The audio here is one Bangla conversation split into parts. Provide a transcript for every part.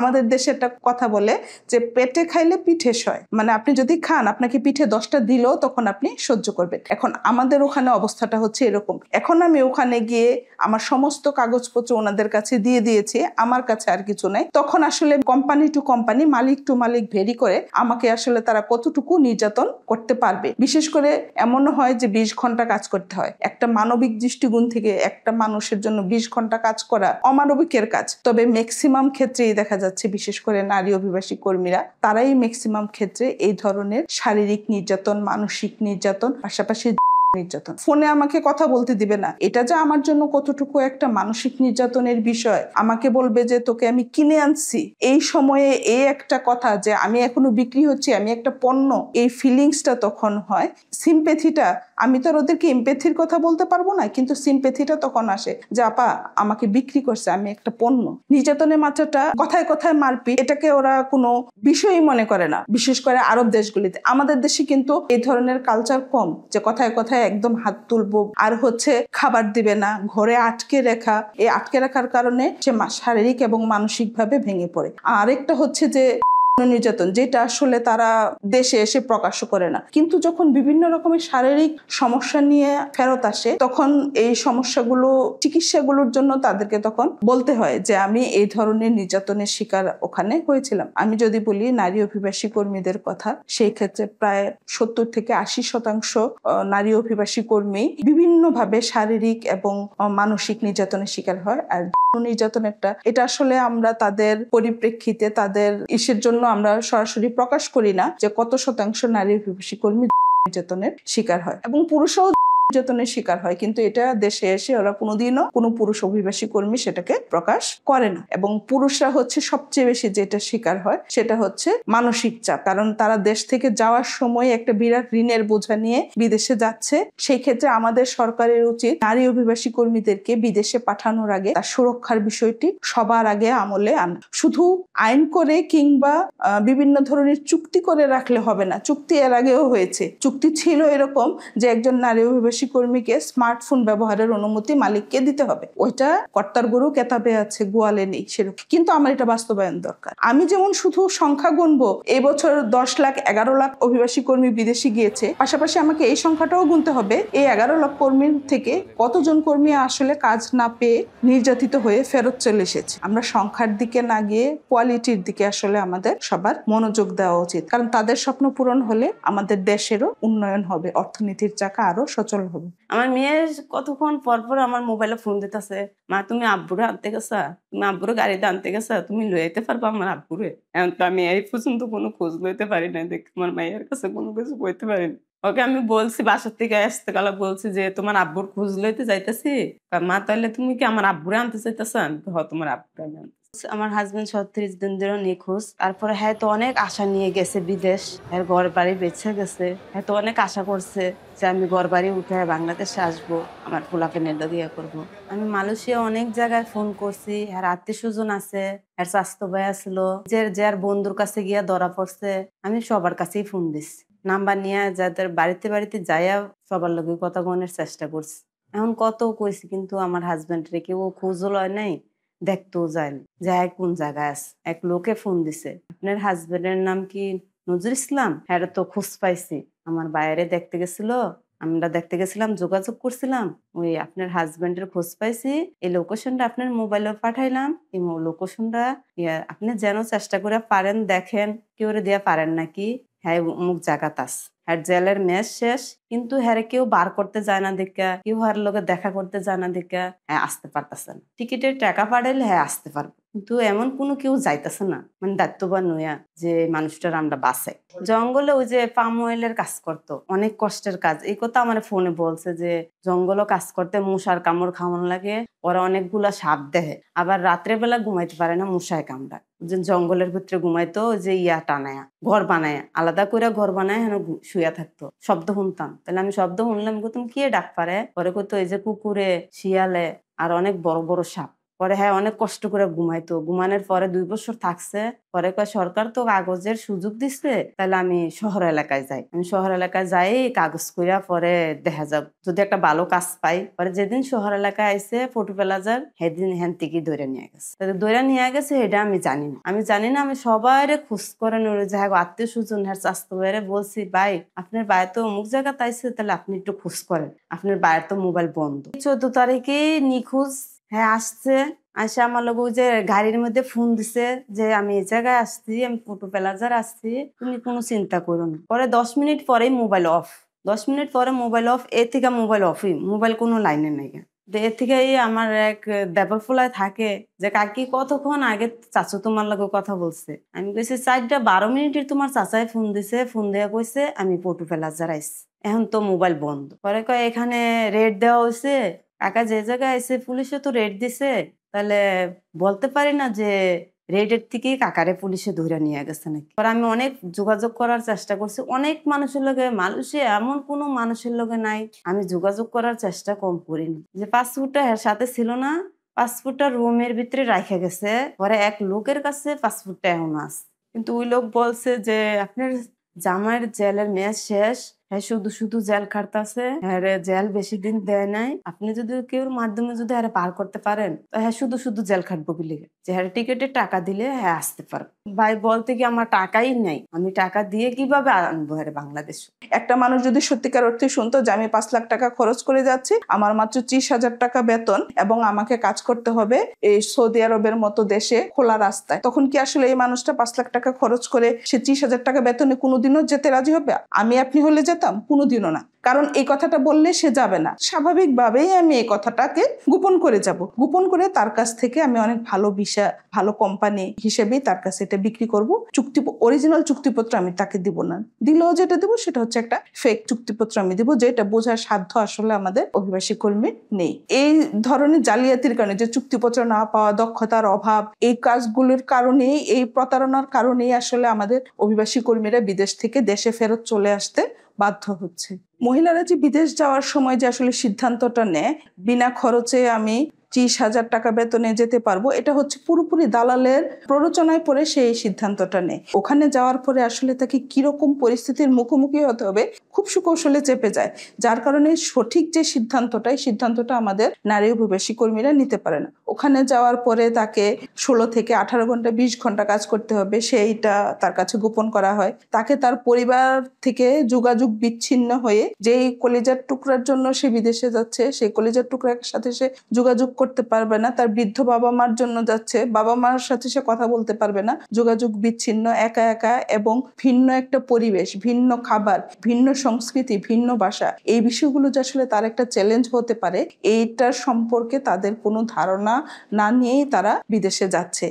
আমাদের দেশে একটা কথা বলে যে পেটে খাইলে পিঠে সয়, মানে আপনি যদি খান আপনাকে পিঠে 10টা দিলেও তখন আপনি সহ্য করবেন। এখন আমাদের ওখানে অবস্থাটা হচ্ছে এরকম। এখন আমি ওখানে গিয়ে আমার সমস্ত কাগজপত্র ওনাদের কাছে দিয়ে দিয়েছি, আমার কাছে আর কিছু নাই। তখন আসলে company to company, Malik two Malik very করে আমাকে আসলে তারা কতটুকু নির্যাতন করতে পারবে। বিশেষ করে এমনও হয় যে 20 ঘন্টা কাজ করতে হয়। একটা মানবিক দৃষ্টিকোণ থেকে একটা মানুষের জন্য 20 ঘন্টা কাজ করা অমানবিকের কাজ। তবে ম্যাক্সিমাম ক্ষেত্রেই দেখা যাচ্ছে বিশেষ করে নারী অভিবাসী কর্মীরা তারাই ম্যাক্সিমাম ক্ষেত্রে এই ধরনের শারীরিক নির্যাতন, মানসিক নির্যাতন, পাশাপাশি নির্যাতন। ফোনে আমাকে কথা বলতে দিবে না, এটা যে আমার জন্য কতটুকু একটা মানসিক নির্যাতনের বিষয়। আমাকে বলবে যে তোকে আমি কিনে আনছি, এই সময়ে এই একটা কথা যে আমি এখনো বিক্রি হচ্ছি, আমি একটা পণ্য, এই ফিলিংসটা তখন হয়। সিম্প্যাথিটা, আমি তো আর ওদেরকে এমপ্যাথির কথা বলতে পারবো না, কিন্তু সিম্প্যাথিটা তখন আসে যে আপা আমাকে বিক্রি করছে, আমি একটা পণ্য। নির্যাতনের মাত্রাটা কথায় কথায় মারপিট, এটাকে ওরা কোনো বিষয়ই মনে করে না, বিশেষ করে আরব দেশগুলিতে। আমাদের দেশে কিন্তু এই ধরনের কালচার কম, যে কথায় কথায় একদম হাত তুলবো, আর হচ্ছে খাবার দিবে না, ঘরে আটকে রাখা। এই আটকে রাখার কারণে সে শারীরিক এবং মানসিকভাবে ভেঙে পড়ে। আরেকটা হচ্ছে যে নির্যাতন, যেটা আসলে তারা দেশে এসে প্রকাশ করে না, কিন্তু যখন বিভিন্ন রকমের শারীরিক সমস্যা নিয়ে ফেরত আসে তখন এই সমস্যাগুলো, চিকিৎসাগুলোর জন্য তাদেরকে তখন বলতে হয় যে আমি এই ধরনের নির্যাতনের শিকার ওখানে হয়েছিলাম। আমি যদি বলি নারী অভিবাসী কর্মীদের কথা, সেই ক্ষেত্রে প্রায় 70 থেকে 80% নারী অভিবাসী কর্মী বিভিন্নভাবে শারীরিক এবং মানসিক নির্যাতনের শিকার হয়। আর নির্যাতন এটা আসলে আমরা তাদের পরিপ্রেক্ষিতে, তাদের ইসের জন্য আমরা সরাসরি প্রকাশ করি না যে কত শতাংশ নারী অভিবাসী কর্মী নির্যাতনের শিকার হয়, এবং পুরুষও নির্যাতনের শিকার হয়, কিন্তু এটা দেশে এসে ওরা কোনোদিনও কোনো পুরুষ অভিবাসী কর্মী সেটাকে প্রকাশ করে না। এবং পুরুষরা হচ্ছে সবচেয়ে বেশি যেটা শিকার হয় সেটা হচ্ছে মানসিক চাপ, কারণ তারা দেশ থেকে যাওয়ার সময় একটা বিরাট ঋণের বোঝা নিয়ে বিদেশে যাচ্ছে। সেই ক্ষেত্রে আমাদের সরকারের উচিত নারী অভিবাসী কর্মীদেরকে বিদেশে পাঠানোর আগে তার সুরক্ষার বিষয়টি সবার আগে আমলে আনা। শুধু আইন করে কিংবা বিভিন্ন ধরনের চুক্তি করে রাখলে হবে না। চুক্তি এর আগেও হয়েছে, চুক্তি ছিল এরকম যে একজন নারী অভিবাসী কর্মীকে স্মার্টফোন ব্যবহারের অনুমতি মালিককে দিতে হবে। ওইটা কর্তার গরু কেতাবে আছে, গোয়ালে নেই, সেরকম। কিন্তু আমার এটা বাস্তবায়ন দরকার। আমি যেমন শুধু সংখ্যা গুনবো, এবছর 10 লাখ 11 লাখ অভিবাসী কর্মী বিদেশে গিয়েছে, পাশাপাশি আমাকে এই সংখ্যাটাও গুনতে হবে এই 11 লাখ কর্মীর থেকে কতজন কর্মী আসলে কাজ না পেয়ে নির্যাতিত হয়ে ফেরত চলে এসেছে। আমরা সংখ্যার দিকে না গিয়ে কোয়ালিটির দিকে আসলে আমাদের সবার মনোযোগ দেওয়া উচিত, কারণ তাদের স্বপ্ন পূরণ হলে আমাদের দেশেরও উন্নয়ন হবে, অর্থনীতির চাকা আরো সচল হবে। আমার মেয়ে কতক্ষণ পর পর আমার মোবাইলে ফোন দিতেছে, মা তুমি আব্বুরে আনতে গেছা, তুমি আব্বুরে গাড়িতে আনতে গেছা, তুমি লইতে পারবা আমার আব্বুরে? এখন তো আমি এই পর্যন্ত কোনো খোঁজ লইতে পারি না, দেখ তোমার মায়ের কাছে কোনো কিছু বলতে পারিনি। ওকে আমি বলছি বাসার থেকে আসতে গেলে বলছি যে তোমার আব্বুর খোঁজ লইতে যাইতেছি। মা তাহলে তুমি কি আমার আব্বুরে আনতে চাইতেছ? তোমার আব্বুরে আমি আনতে। আমার হাজবেন্ড 36 দিন ধরে নিখোঁজ। তারপরে হ্যাঁ তো অনেক আশা নিয়ে গেছে বিদেশ, হ্যাঁ ঘর বাড়ি বেঁচে গেছে, হ্যাঁ তো অনেক আশা করছে যে আমি ঘর বাড়ি উঠে বাংলাদেশে আসবো, আমার পোলাকে নেডা দিয়ে করবো। আমি মালয়েশিয়া অনেক জায়গায় ফোন করছি, আর আত্মীয় স্বজন আছে, আর স্বাস্থ্য ভাই আসলো, যার বন্ধুর কাছে গিয়া ধরা পড়ছে, আমি সবার কাছেই ফোন দিচ্ছি, নাম্বার নিয়ে যাদের বাড়িতে বাড়িতে যাইয়া সবার লগে কথা বলার চেষ্টা করছি। এখন কত কইছি, কিন্তু আমার হাজবেন্ড রে কেউ খোঁজও লয় নাই, দেখতেও যায় না যায় কোন জায়গায় আছে। এক লোকে ফোন দিছে, আপনার হাজবেন্ডের নাম কি নজরুল ইসলাম? হ্যাঁ তো খোঁজ পাইছি, আমার বাইরে দেখতে গেছিল, আমরা দেখতে গেছিলাম, যোগাযোগ করছিলাম, ওই আপনার হাজবেন্ডের খোঁজ পাইছি, এই লোকেশনটা আপনার মোবাইলে পাঠাইলাম, এই লোকেশনটা আপনি যেন চেষ্টা করে পারেন দেখেন, কেউ দেয়া পারেন নাকি, হ্যাঁ অমুক জায়গাত আছে। হ্যাঁ জেলের মেয়াদ শেষ, কিন্তু হ্যাঁ কেউ বার করতে যায় না দেখা, কেউ হার লোকে দেখা করতে যায় না দেখা, হ্যাঁ আসতে পারতেছে না। টিকিটের টাকা পাঠাইলে হ্যাঁ আসতে পারবো, কিন্তু এমন কোনো কেউ যাইতেছে না, মানে দায়িত্ববান নইয়া যে মানুষটার আমরা বাঁচাই। জঙ্গলে ওই যে পাম অয়েলের কাজ করতো, অনেক কষ্টের কাজ, এই কথা আমার ফোনে বলছে যে জঙ্গলও কাজ করতে মশার কামড় খাওয়ানো লাগে, ওরা অনেকগুলা সাপ দেহে, আবার রাত্রে বেলা ঘুমাইতে পারে না, মশায় কামড়ায়। জঙ্গলের ভিতরে ঘুমাইতো, যে টানায়া ঘর বানায়, আলাদা করে ঘর বানায় হেন শুয়া থাকতো, শব্দ শুনতাম। তাহলে আমি শব্দ শুনলাম, তুমি কে ডাক পারে? পরে কইতো এই যে কুকুরে, শিয়ালে আর অনেক বড় বড় সাপ, পরে হ্যাঁ অনেক কষ্ট করে ঘুমাইতো, ঘুমানোর পরে 2 বছর থাকছে। পরে কয় সরকার তো কাগজের সুযোগ দিচ্ছে, তাহলে আমি শহর এলাকায় যাই। আমি শহর এলাকায় যাই কাগজ কইরা পরে দেখা যাক যদি একটা ভালো কাজ পাই। পরে যেদিন শহর এলাকায় আইছে ফটো প্লাজার, সেদিন হ্যান থেকে ধরে নিয়ে গেছে। ধরে নিয়ে গেছে এটা আমি জানি না। আমি সবাইরে খোঁজ করে নিয়ে যাই, আত্মীয় স্বজন হ্যাঁ স্বাস্থ্য ভাইরে বলছি, ভাই আপনার ভাই তো অমুক জায়গা তাইছে, তাহলে আপনি একটু খোঁজ করেন, আপনার ভাইয়ের তো মোবাইল বন্ধ। 14 তারিখে নিখোঁজ। হ্যাঁ আসছে, আসে আমার লোক ওই যে গাড়ির মধ্যে ফোন দিছে যে আমি এই জায়গায় আসছি, আমি ফটো প্লাজার আসছি, তুমি কোনো চিন্তা করো না। পরে 10 মিনিট পরেই মোবাইল অফ। 10 মিনিট পরে মোবাইল অফ, এর থেকে মোবাইল অফই, মোবাইল কোনো লাইনে নাই। এর থেকে আমার এক দেবর ফুলায় থাকে যে কাকি কতক্ষণ আগে চাচু তোমার লগে কথা বলছে। আমি কইছি 4:12 তোমার চাচাই ফোন দিছে, ফোন দেয়া কইছে আমি ফটো প্লাজার আইছি, এখন তো মোবাইল বন্ধ। পরে কয় এখানে রেড দেওয়া হয়েছে, কাকা যে জায়গায় আইছে পুলিশে তো রেড দিছে, তাহলে বলতে পারি না যে রেডের থেকেই কাকারে পুলিশে ধরে নিয়ে গেছে নাকি। পরে আমি অনেক যোগাযোগ করার চেষ্টা করছি অনেক মানুষের লগে, মানুষে এমন কোনো মানুষের লগে নাই আমি যোগাযোগ করার চেষ্টা কম করিনি। যে পাসপোর্টটা এর সাথে ছিল না, পাসপোর্টটা রুমের ভিতরে রাখা গেছে। পরে এক লোকের কাছে পাসপোর্টটা এখনো আছে, কিন্তু ওই লোক বলছে যে আপনার জামাইয়ের জেলের মেয়াদ শেষ, হ্যাঁ শুধু শুধু জেল খাটতাছে, হ্যাঁ জেল বেশি দিন দেয় নাই, আপনি যদি কেউর মাধ্যমে যদি হ্যাঁ পার করতে পারেন তো হ্যাঁ শুধু শুধু জেল খাটবো বলে যে হ্যাঁ টিকিটের টাকা দিলে হ্যাঁ আসতে পারবো। ভাই বলতে কি আমার টাকাই নাই, আমি টাকা দিয়ে কিভাবে আনবো হ্যাঁ বাংলাদেশ। একটা মানুষ যদি সত্যিকার অর্থে শুনতো যে আমি 5 লাখ টাকা খরচ করে যাচ্ছি, আমার মাত্র 30,000 টাকা বেতন এবং আমাকে কাজ করতে হবে এই সৌদি আরবের মতো দেশে খোলা রাস্তায়, তখন কি আসলে এই মানুষটা 5 লাখ টাকা খরচ করে সে 30,000 টাকা বেতনে কোনোদিনও যেতে রাজি হবে? আমি আপনি হলে যেতাম? কোনোদিনও না। কারণ এই কথাটা বললে সে যাবে না, স্বাভাবিকভাবেই আমি এই কথাটাকে গোপন করে যাব, গোপন করে তার কাছ থেকে আমি অনেক ভালো ভিসা, ভালো কোম্পানি হিসেবেই তার কাছে এটা বিক্রি করব। অরিজিনাল চুক্তিপত্র আমি তাকে দিব না, দিলেও যেটা দেবো সেটা হচ্ছে একটা ফেক চুক্তিপত্র আমি দিব, যেটা বোঝার সাধ্য আসলে আমাদের অভিবাসী কর্মীর নেই। এই ধরনের জালিয়াতির কারণে, যে চুক্তিপত্র না পাওয়া, দক্ষতার অভাব, এই কাজগুলোর কারণেই, এই প্রতারণার কারণেই আসলে আমাদের অভিবাসী কর্মীরা বিদেশ থেকে দেশে ফেরত চলে আসতে বাধ্য হচ্ছে। মহিলারা যে বিদেশ যাওয়ার সময় যে আসলে সিদ্ধান্তটা নেয় বিনা খরচে আমি 30,000 টাকা বেতনে যেতে পারবো, এটা হচ্ছে পুরোপুরি দালালের প্ররোচনায় পড়ে সেই সিদ্ধান্তটা নেয়। ওখানে যাওয়ার পরে আসলে তাকে কিরকম পরিস্থিতির মুখোমুখি হতে হবে খুব সুকৌশলে চেপে যায়, যার কারণে সঠিক যে সিদ্ধান্তটা, এই সিদ্ধান্তটা আমাদের নারী অভিবাসী কর্মীরা নিতে পারে না। ওখানে যাওয়ার পরে তাকে 16 থেকে 18 ঘন্টা 20 ঘন্টা কাজ করতে হবে, সেইটা তার কাছে গোপন করা হয়। তাকে তার পরিবার থেকে যোগাযোগ বিচ্ছিন্ন হয়ে, যেই কলিজার টুকরার জন্য সে বিদেশে যাচ্ছে সেই কলিজার টুকরার সাথে সে যোগাযোগ করতে পারবে না। তার বৃদ্ধ বাবা মার জন্য যাচ্ছে, বাবা মার সাথে সে কথা বলতে পারবে না, যোগাযোগ বিচ্ছিন্ন, একা একা, এবং ভিন্ন একটা পরিবেশ, ভিন্ন খাবার, ভিন্ন সংস্কৃতি, ভিন্ন ভাষা, এই বিষয়গুলো যে আসলে তার একটা চ্যালেঞ্জ হতে পারে এইটার সম্পর্কে তাদের কোনো ধারণা না নিয়েই তারা বিদেশে যাচ্ছে।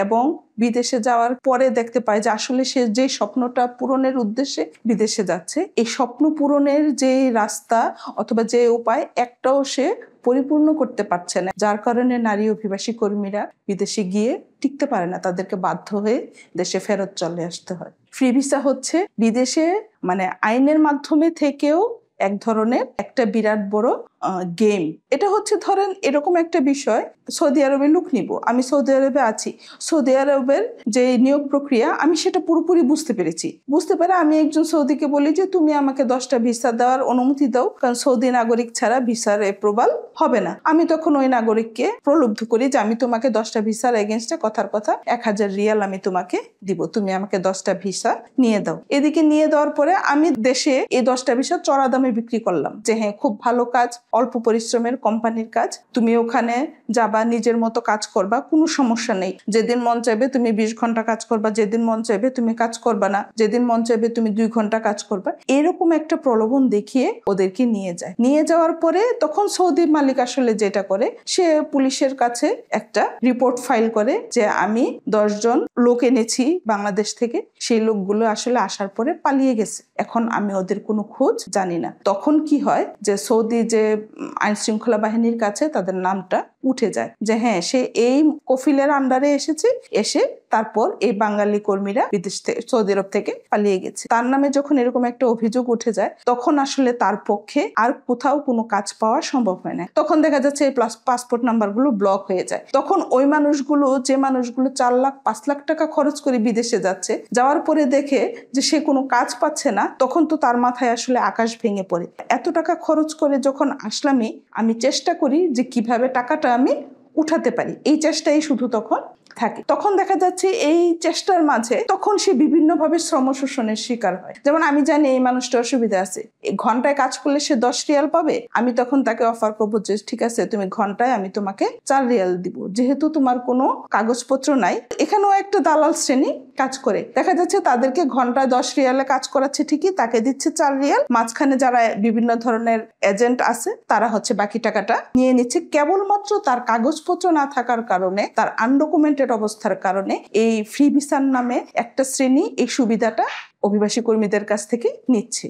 এবং বিদেশে যাওয়ার পরে দেখতে পায় যে আসলে সে যে স্বপ্নটা পূরণের উদ্দেশ্যে বিদেশে যাচ্ছে, এই স্বপ্ন পূরণের যে রাস্তা অথবা যে উপায় একটাও সে পরিপূর্ণ করতে পারছে না, যার কারণে নারী অভিবাসী কর্মীরা বিদেশে গিয়ে টিকতে পারে না, তাদেরকে বাধ্য হয়ে দেশে ফেরত চলে আসতে হয়। ফ্রি ভিসা হচ্ছে বিদেশে মানে আইনের মাধ্যমে থেকেও এক ধরনের একটা বিরাট বড় গেম। এটা হচ্ছে ধরেন এরকম একটা বিষয়, সৌদি আরবে লোক নিব, আমি সৌদি আরবে আছি, সৌদি আরবের যে নিয়োগ প্রক্রিয়া আমি সেটা পুরোপুরি বুঝতে পেরেছি, বুঝতে পারে আমি একজন সৌদিকে বলি যে তুমি আমাকে 10টা ভিসা দেওয়ার অনুমতি দাও, কারণ সৌদি নাগরিক ছাড়া ভিসার অ্যাপ্রুভাল হবে না। আমি তখন ওই নাগরিককে প্রলুব্ধ করি যে আমি তোমাকে 10টা ভিসার এগেনস্টে কথার কথা 1000 রিয়াল আমি তোমাকে দিব, তুমি আমাকে 10টা ভিসা নিয়ে দাও। এদিকে নিয়ে দেওয়ার পরে আমি দেশে এই 10টা ভিসা চড়া দামে বিক্রি করলাম যে হ্যাঁ খুব ভালো কাজ, অল্প পরিশ্রমের কোম্পানির কাজ, তুমি ওখানে যাবা, নিজের মতো কাজ করবা, কোনো সমস্যা নেই, যেদিন মন চাইবে তুমি 20 ঘন্টা কাজ করবা, যেদিন মন চাইবে তুমি কাজ করবা না, যেদিন মন চাইবে তুমি 2 ঘন্টা কাজ করবা, এরকম একটা প্রলোভন দেখিয়ে ওদেরকে নিয়ে যায়। নিয়ে যাওয়ার পরে তখন সৌদির মালিক আসলে যেটা করে, সে পুলিশের কাছে একটা রিপোর্ট ফাইল করে যে আমি 10 জন লোক এনেছি বাংলাদেশ থেকে, সেই লোকগুলো আসলে আসার পরে পালিয়ে গেছে, এখন আমি ওদের কোনো খোঁজ জানি না। তখন কি হয় যে সৌদি যে আইন শৃঙ্খলা বাহিনীর কাছে তাদের নামটা উঠে যায় যে হ্যাঁ সে এই কফিলের আন্ডারে এসেছে, এসে তারপর এই বাঙালি কর্মীরা বিদেশ থেকে, সৌদি আরব থেকে পালিয়ে গেছে। তার নামে যখন এরকম একটা অভিযোগ উঠে যায়, তখন আসলে তার পক্ষে আর কোথাও কোনো কাজ পাওয়া সম্ভব হয় না। তখন দেখা যাচ্ছে এই পাসপোর্ট নাম্বারগুলো ব্লক হয়ে যায়। তখন ওই মানুষগুলো, যে মানুষগুলো 4 লাখ 5 লাখ টাকা খরচ করে বিদেশে যাচ্ছে, যাওয়ার পরে দেখে যে সে কোনো কাজ পাচ্ছে না, তখন তো তার মাথায় আসলে আকাশ ভেঙে পড়ে। এত টাকা খরচ করে যখন আসলামই, আমি চেষ্টা করি যে কিভাবে টাকাটা আমি উঠাতে পারি, এই চেষ্টাই শুধু তখন থাকে। তখন দেখা যাচ্ছে এই চেষ্টার মাঝে তখন সে বিভিন্নভাবে শ্রম শোষণের শিকার হয়। যেমন আমি জানি এই মানুষটা অসুবিধা আছে, ঘন্টায় কাজ করলে সে 10 রিয়াল পাবে, আমি তখন তাকে অফার করবো যে ঠিক আছে, তুমি ঘন্টায় আমি তোমাকে 4 রিয়াল দিব, যেহেতু তোমার কোনো কাগজপত্র নাই। এখানেও একটা দালাল শ্রেণী কাজ করে, দেখা যাচ্ছে তাদেরকে ঘন্টায় 10 রিয়ালে কাজ করাচ্ছে ঠিকই, তাকে দিচ্ছে 4 রিয়াল, মাঝখানে যারা বিভিন্ন ধরনের এজেন্ট আছে তারা হচ্ছে বাকি টাকাটা নিয়ে নিচ্ছে, কেবলমাত্র তার কাগজপত্র না থাকার কারণে, তার আনডকুমেন্টেড অবস্থার কারণে এই ফ্রি ভিসার নামে একটা শ্রেণী এই সুবিধাটা অভিবাসী কর্মীদের কাছ থেকে নিচ্ছে।